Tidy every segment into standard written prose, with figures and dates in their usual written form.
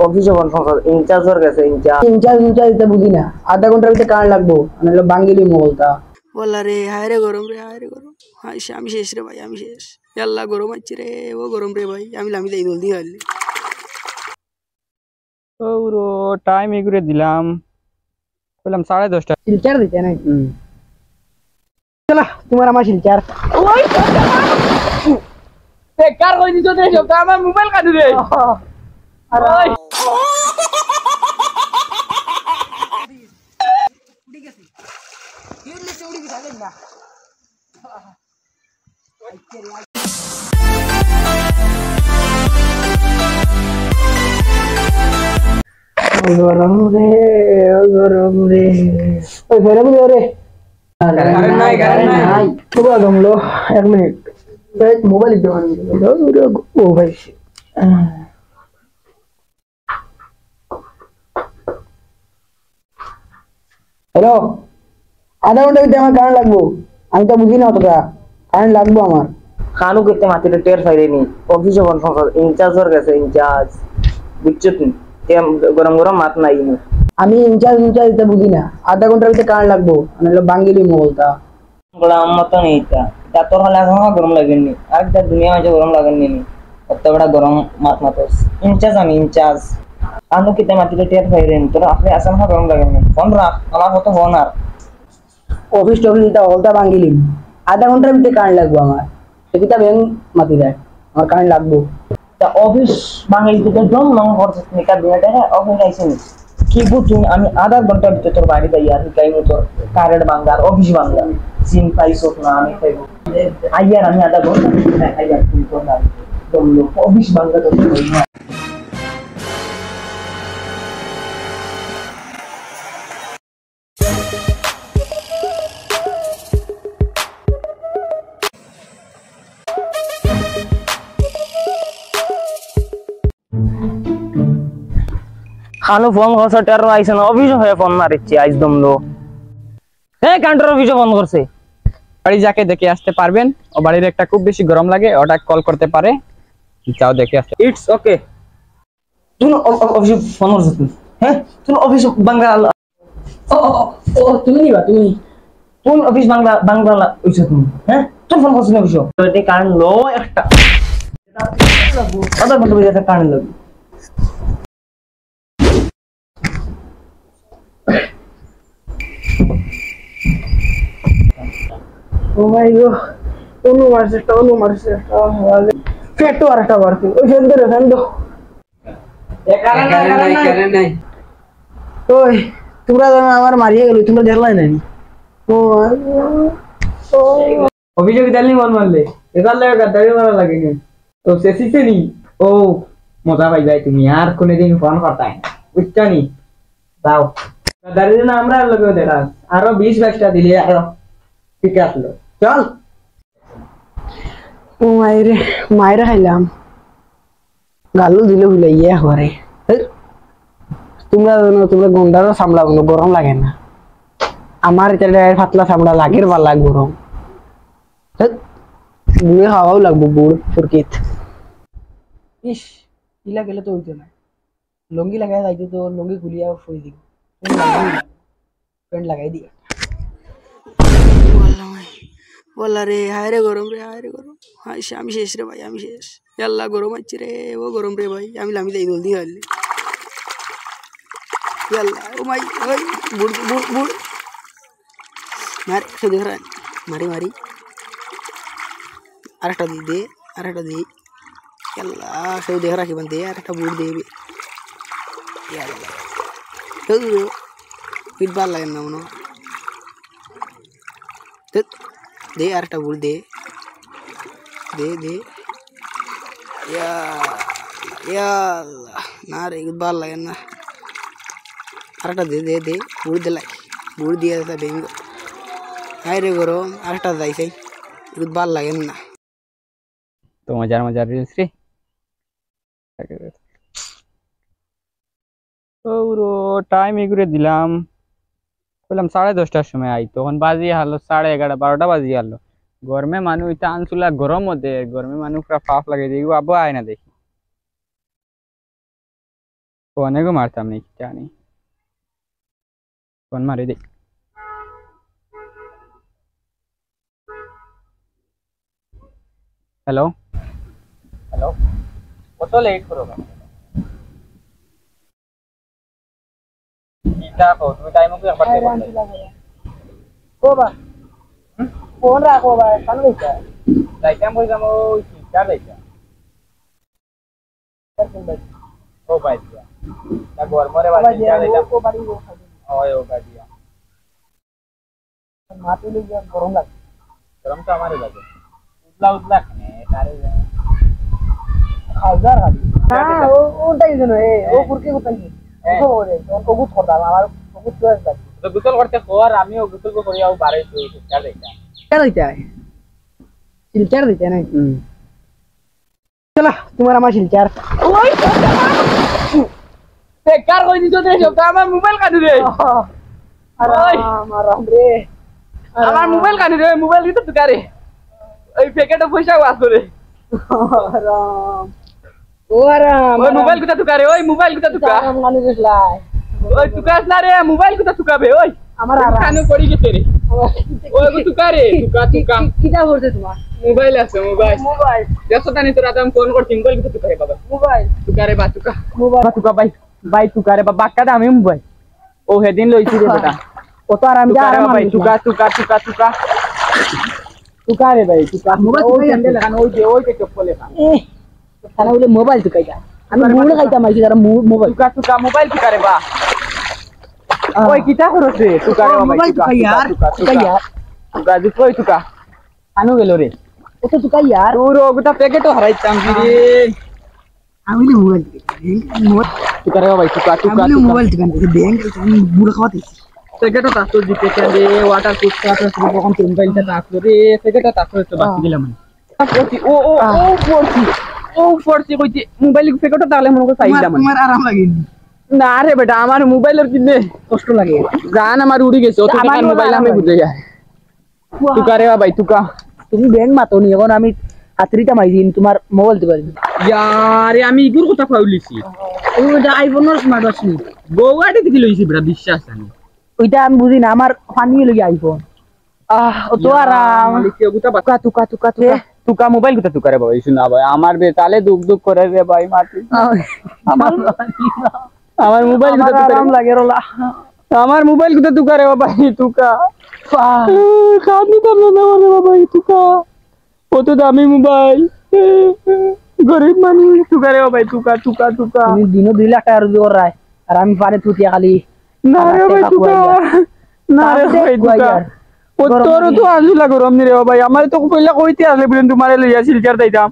অফিসে কোন সংসদ ইনচার্জের কাছে ইনচার্জ দিতে বুঝি না, আধা ঘন্টার ভিতরে কারেন্ট লাগবো, নাহলে বাঙ্গিলি মোগলটা। বললা রে, হায় রে গরম, হায় আমি শেষ রে ভাই, আমি শেষ। আল্লাহ গরম হচ্ছে রে, ও গরম রে ভাই, আমি লামি যাই জলদি হারলি। ও ব্রো, টাইম এগুলো দিলাম, বললাম 10:30। শিলচার দিতে না? চলো তোমার আমার শিলচার। ওই বেকার কই দিছো রে, সব আমার মোবাইল কাটু রে। আরে উড়ি গেছে, ইউলে উড়ি গেছে না। গরম রে, গরম রে, ওই গরম রে। কারেন্ট নাই, খুব গরমলো। 1 মিনিট মোবাইল দিতে পারি। ও ভাই, হ্যালো, আধা ঘন্টা ভিতরে আমার কারেন্ট লাগবো। আমি তো বুঝি না অতটা, কারেন্ট লাগবো আমার। খানু করতে মাতিলে টের পাইনি। অফিসে কোন সংসদ ইনচার্জের কাছে ইনচার্জ, বুঝছো তুমি? গরম গরম মাত নাই নি। আমি ইনচার্জ দিতে বুঝি না, আধা ঘন্টার ভিতরে কারেন্ট লাগবো, নাহলে বাঙ্গিলি মোগলটা। গোলাম মতো নেই তা তোর হলে এখন গরম লাগেনি, আর যা দুনিয়া মাঝে গরম লাগেনি নি। অত বড় গরম মাত মাতস ইনচার্জ, আমি ইনচার্জ। খানু করতে মাতিলে টের পাইনি, তোর আপনি আসেন গরম লাগেনি। ফোন রাখ, আমার কত ফোন আর অফিস টফিস দিতে হলতা বাঙ্গিলি, আধা ঘন্টার ভিতরে কারেন্ট লাগবো আমার। সেটা ব্যাংক মাতি দেয়, আমার কারেন্ট লাগবো। তা অফিস বাঙালি থেকে জম নং করছে তুমি কার দিনাটা অফিস আইছেনি কি বুঝুন? আমি আধা ঘন্টার ভিতরে তোর বাড়ি যাই আর কাই তোর কারেন্ট বাঙ্গার অফিস বাঙ্গার সিম পাইছো না আমি খাইব আইয়ার আমি আধা ঘন্টা আইয়ার তুমি তোর না দমলো অফিস বাঙ্গা তো না। খানু ফোন করছে টেরো আইছে না, অফিস হয়ে ফোন মারিচ্ছে আইজ দমলো। হ্যাঁ কান্টার অফিসে ফোন করছে। বাড়ি যাকে দেখে আসতে পারবেন, ও বাড়ির একটা খুব বেশি গরম লাগে, ওটা কল করতে পারে, যাও দেখে আসতে। It's okay. তুমি অফিসে ফোন করছো তুমি? হ্যাঁ তুমি অফিস বাংলা ও ও তুমি নিবা, তুমি কোন অফিস বাংলা বাংলা হইছো তুমি? হ্যাঁ তুমি ফোন করছো না অফিসে? এটা কারণ লো একটা আধা ঘন্টা বেজে কারণ লাগবে। ও মাই গো, অনু মারছে ফেটো আর একটা বাড়ছে। ওই ফেন্দ কারেন্ট নাই। ওই তোমরা আমার মারিয়ে গেল, তোমরা দেখলাই নাই? ও অফিসে বিদালি মন মারলে এবার লাগে গাদ্দারি মারা লাগে নি তো শেষিছে নি। ও মজা পাই যাই তুমি আর কোনদিন ফোন করতাই না, বুঝছো নি? দাও গাদ্দারি না আমরা লগে দেখা আরো 20-22টা দিলে আরো ঠিক আসলো। চল ও মায়েরা খাইলাম, গালু দিল ভুলাইয়া ঘরে। তোমরা গন্ডারও সামলাবো না, গরম লাগে না? আমার এটা পাতলা চামড়া লাগের বালা গরম। বুড়ে খাওয়াও লাগবো, বুড় ফুরকিত। ইস ইলা গেলে তো হইতো না, লঙ্গি লাগাই যাইতো তো লঙ্গি খুলিয়া ফুই দিব, প্যান্ট লাগাই দিয়া। বললা রে, হায় রে গরম, হায় আমি শেষ রে ভাই, আমি শেষ। আল্লাহ গরম হচ্ছে রে, ও গরম রে ভাই, আমি লামি যাই জলদি হারলি। আল্লাহ ও মাই, ওই বুড় বুড় বুড় মার সে দেখ মারি আরেকটা দে আরেকটা দে। আল্লাহ সে দেখ রাখিবেন, দে আরেকটা বুড় দেবে। পিঠ ভাল লাগে না মনে দে, আরেকটা বুড় দে দে দে। না রে ভাল লাগে না, আরেকটা দে দে দে বুড় দিলাই, বুড় দিয়ে বেঙ্গ। হায় রে গরম, আরেকটা যাইছাই, ভাল লাগে না। তো মজার রিলস রে। ও টাইম এগুলো দিলাম, বললাম 10:30টার সময় আই, তখন বাজি হালো 11:30 12টা বাজি হালো। গরমে মানুষ ইটা আনসুলা গরম হতে, গরমে মানুষ পুরা ফাফ লাগে, দেখবো আবো আয় না দেখি। ফোনে গো মারতাম নাকি জানি ফোন মারি দে হ্যালো হ্যালো কত লেট করো কিটা কো তুমি টাইম মতো একবার দে ও বা ফোন রাখো ভাই কান লইছা যাইতাম কই যাম ওই কিটা যাইতাম ও ভাই দিয়া না গরমরে বাড়ি যা যাইতাম ও বাড়ি ও ওই ও গাড়িয়া মাটি লইয়া গরম লাগে গরম তো আমারই লাগে উতলা উতলা খানে তারে হাজার হাজার হ্যাঁ ও ওটাই জন্য ও পুরকে কোথায় ও ওরে তো গুড করদা আমার গুড চয়েস লাগে তো গুতল করতে খোয়ার আমিও গুতল কো করিয়াও বাড়াই তো কিটা যাইতাম क्या देता है सिलचार देते हैं ना चला तुम्हारा माँ सिलचार ওই বেকার কই দিছো রে সব আমার মোবাইল কাটি রে अरे मारा रे আমার মোবাইল কাটি রে মোবাইল দিতে তুকারে ওই প্যাকেটে পয়সা ওয়াস করে आराम ओ आराम ওই মোবাইল কোথা তুকারে ওই মোবাইল কোথা তুকা आराम गाने दिस लाई ওই তুকাস না রে মোবাইল কোথা তুকাবে ওই আমার আরাম কানে পড়ি গেছে রে ওই গো তুকারে তুকা তুকা कितना बोलते तुम्हारा মোবাইল আছে মোবাইল मोबाइल দেখো তানি তোরা দাম ফোন করছি মোবাইল কোথা তুকারে বাবা मोबाइल তুকারে বা তুকা मोबाइल বা তুকা ভাই ভাই তুকারে বা বাক্কা দামি মোবাইল ও হেদিন লইছি রে বেটা वो तो आराम जा তুকারে आराम ভাই তুকা তুকা তুকা তুকা তুকারে ভাই তুকা মোবাইল ওই তুকাই হ্যান্ডেল খান ওই যে চপ্পলে খান ए खाना बोले मोबाइल तो कहीं আমি মুড় খাইতাম আইছি তারা মোবাইল তুকা তুকা মোবাইল তুকারে বা ওই কিটা করছে তুকারে বা ভাই মোবাইল তুকা তুকাই यार তুকা তুকাই यार তুকা দুকই তুকা আনো গেল রে ও তো তুকাই यार তোর ওটা প্যাকেটও হারাইতাম রে আমি মোবাইল মোবাইল তুকারে বা ভাই তুকা তুকা আমি মোবাইল দোকান থেকে ব্যাংক বুড়া খাওয়াতে প্যাকেটও তাতো দিতে চান রে ওয়াটার প্রুফ ওয়াটার প্রুফ কখন মোবাইলটা তাকলো রে প্যাকেটটা তাকলো তো বাকি দিলাম ও ও ও ফোরছি কইছি মোবাইল প্যাকেটও তাকলে মনে করে চাইলাম তোমার আরাম লাগেনি না রে বেটা আমার মোবাইলের কিনে কষ্ট লাগে জান আমার উড়ি গেছে অত টাকার মোবাইল আমি বুঝে যাই তুকারে বা ভাই তুকা তুমি ব্যাংক মাতো নি এখন আমি হাতরিটা মাইদিন তোমার মোবাইল দিবা ইয়ারে আমি ইগুর কথা পাউলিছি ওইটা আইফোনের স্মার্ট ওয়াচ নি গোয়াটি থেকে লইছি বেটা বিশ্বাস জানি ওইটা আমি বুঝি না আমার ফানি লই আইফোন ও তো আরাম তুকা তুকা তুকা তুকা তুকা মোবাইল কোথা তুকারে ভাই শুনা ভাই আমার বে তালে দুক দুক করে রে ভাই মাটি আমার মোবাইল কোথা আরাম লাগে রলা আমার মোবাইল কোথা তুকারে ভাই তুকা খাবি তো না রে ভাই তুকা কত দামি মোবাইল গরিব মানুষ তুকারে ভাই তুকা তুকা তুকা তুমি দিনো 2 লাখ টাকা রুজি করাই আর আমি পারে তুতিয়া খালি না রে ভাই তুকা না রে ভাই তুকা তোরও তো আজুলা গরম নি রে ভাই আমার তো কইলা কইতে আসলে বলেন তোমারে লইয়া সিলচার দাইতাম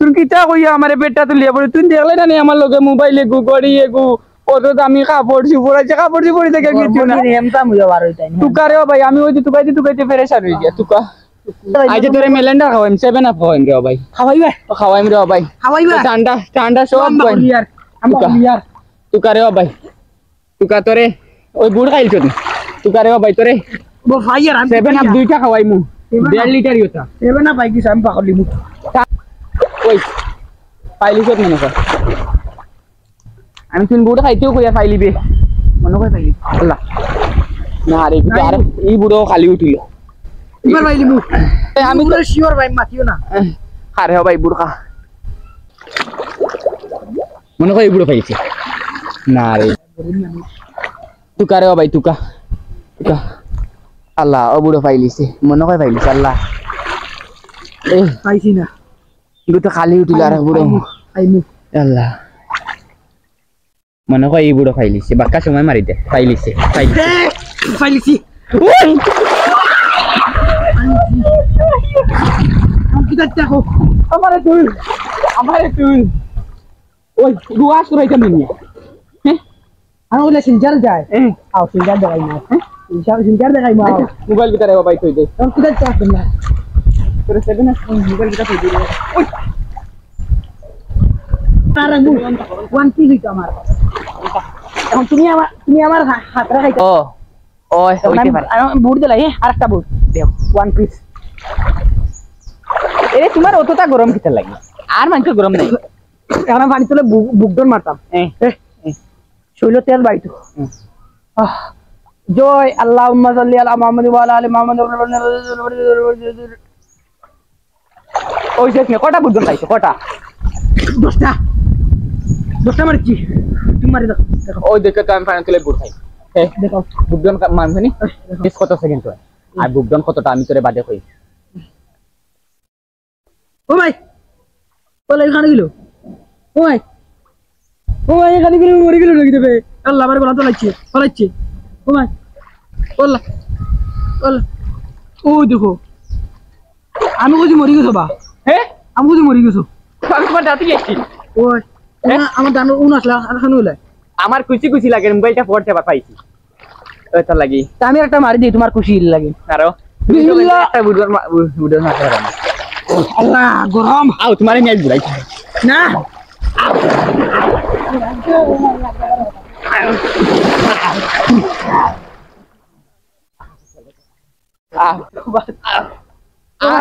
তুমি কিটা কইয়া আমারে পেটটা তুলিয়া পড়ে তুমি দেখলে না নি আমার লগে মোবাইলে গু গড়ি গু কত দামি কাপড় চুপড় আছে কাপড় চুপড় থেকে কিছু না এমতা মুজা বার হইতাই তুকা রে ভাই আমি ওই যে তুকাইতে ফেরেশান হই গিয়া তুকা আইজে তোরে মেলেন্ডার খাওয়াইম 7 আপ খাওয়াইম রে ভাই খাওয়াইবা খাওয়াইম রে ভাই খাওয়াইবা ঠান্ডা ঠান্ডা সব খাওয়াইম আমরা ইয়ার তুকা রে ভাই তুকা তোরে ওই বুড় খাইছ তুকা রে ভাই তোরে বো ফায়ার আমি 7 আপ দুইটা খাওয়াইমু 1.5 লিটার ইটা এবে না পাই কি আমি পাকলি মু ওই পাইলিছ মনে কর আমি তিন বুড়ো খাইতেও কইয়া পাইলিবে মনে কর পাইলি আল্লাহ না রে আর এই বুড়ো খালি উঠিল এবার পাইলি মু আমি তো শিওর ভাই মাতিও না আরে ভাই বুড়ো খা মনে কর এই বুড়ো পাইছে না রে তুকা রে ভাই তুকা তুকা আল্লাহ ও বুড়ো পাইলিছে মনে কর পাইলিছে আল্লাহ এই পাইছি না দুটো খালি উঠিল আর বুড়ো আইমু আল্লাহ মনে কর এই বুড়ো পাইলিছে বাক্কা সময় মারি দে পাইলিছে পাইলিছি কি দেখো আমারে তুই ওই রুয়াস করাইতে মিনিয়া হ্যাঁ আমি বলে সিলচার যায় আও সিলচার দেখাই না সিলচার দেখাই মা মোবাইল ভিতরে বাবাই কই দে তুমি কি দেখছো তোমরা তোর 7 না মোবাইল ভিতরে কই দে ওই তারা মু ওয়ান পি হইতো আমার এখন তুমি আমার হাত রাখাইছো ও ওই হইতে পারে আমি বুট দিলাই আরেকটা বুট দেও ওয়ান পিস এরে তোমার অতটা গরম কিতে লাগে আর মানুষ গরম নাই এখন পানি তুলে বুকডন মারতাম শৈল তেল বাইতো জয় আল্লাহুম্মা সাল্লি আলা মুহাম্মাদ ওয়া আলা আলি মুহাম্মাদ ওই শেষ নে কটা বুদ্ধন খাইছো কটা 10টা মারছি তুমি মারি দাও দেখো ওই দেখে তো আমি ফাইনাল তুলে বুট খাই দেখো বুদ্ধন মানছনি বেশ কত সেকেন্ড হয় আর বুদ্ধন কতটা আমি তোরে বাদে কই ও ভাই বলে এখানে গেল ও ভাই এখানে গেল মরে গেল নাকি দেবে আল্লাহ আমার গলা তো লাগছে ও ভাই বললা ও দেখো আমি কইছি মরি গেছো বা হ্যাঁ আমি কইছি মরি গেছো আমি তোমার দাঁতি গেছি ওই আমার দানো উন আসলা আর খানো হইলা আমার খুশি লাগে মোবাইলটা পড়তে পাইছি ওই তো লাগি তা আমি একটা মারি দিই তোমার খুশি লাগে আরো বিল্লাহ। একটা বুদ্ধন মারতে পারো না আল্লাহ গরম আও তোমারে ম্যাচ বুড়াই না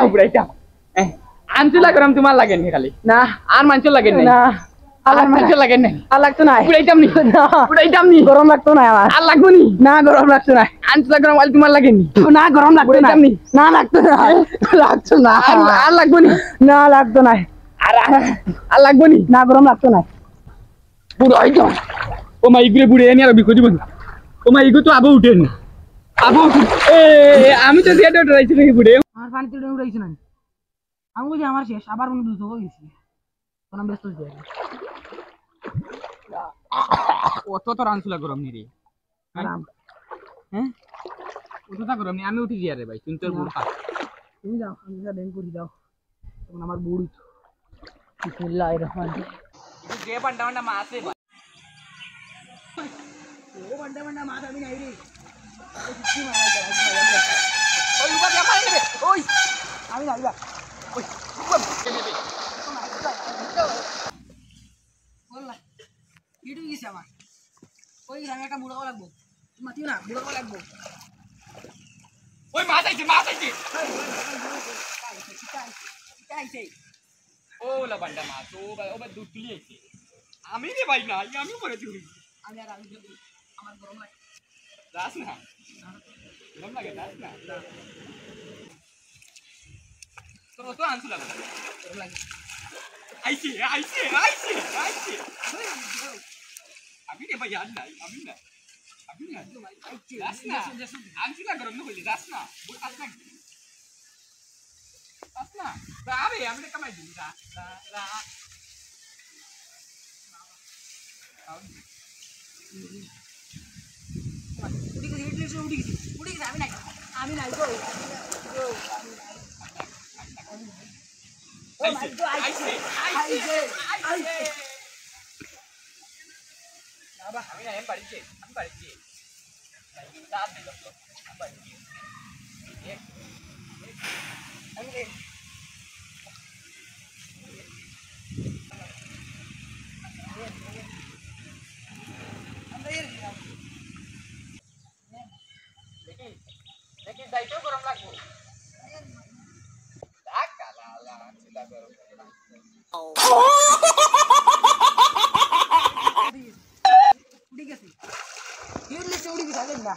বুড়াইটা আনচুলা গরম তোমার লাগেন খালি না আর মাংস লাগেন না আর মাংস লাগেন নাই আর লাগতো না বুড়াইতাম নি না বুড়াইতাম নি গরম লাগতো না আমার আর লাগবো নি না গরম লাগতো না আনচুলা গরম আল তোমার লাগেন নি না গরম লাগতো না বুড়াইতাম নি না লাগতো না লাগতো না আর লাগবো নি না লাগতো না আর আর লাগবো নি না গরম লাগতো না বুড়াইতাম ও মা ইগুরে বুড়ে এনে আর বিকো দিব ও মা ইগু তো আবো উঠেন আবো এ আমি তো সেটা উঠাইছি নাকি বুড়ে আমার পানি তুলে উড়াইছে না আমি বলছি আমার শেষ আবার মনে দুটো হয়ে গেছি কোন ব্যস্ত হয়ে যায় অত তো আনচুলা গরম নি রে আরাম হ্যাঁ অতটা গরম নি আমি উঠি গিয়া রে ভাই তুমি তোর বুড় খা তুমি যাও আমি যা ব্যাংক করে দাও তখন আমার বুড়ি বিসমিল্লাহির রহমানির রহিম যে বান্ডা মাছে ভাই ও বান্ডা মাছ আমি নাই রে ওই উবা দিয়া মারি নেবে ওই আমি নাই বা ওই উবা নেবে বললা ইডু গেছে আমার ওই আমি একটা বুড়াও লাগবো মাতিও না বুড়াও লাগবো ওই মাছ আইছে চাইছে ও লা বান্ডা মাছ ও বা দুধ তুলি আইছে আমি রে ভাই না আমি পরে দিই আমি আর আমি আমার গরম লাগে যাস না গরম লাগে যাস না তো আনছুলা গরম লাগে আইছে আমি রে ভাই আর নাই আমি না যাস না আনছুলা গরম না হইলে যাস না বুড় যাস না আরে আমি কামাই দিই যা উড়ি গেছে আমি নাই গো আমি না আমি বাড়িতে দেখি যাইতেও গরম লাগবো উড়ি গেছে উড়ি গেছে না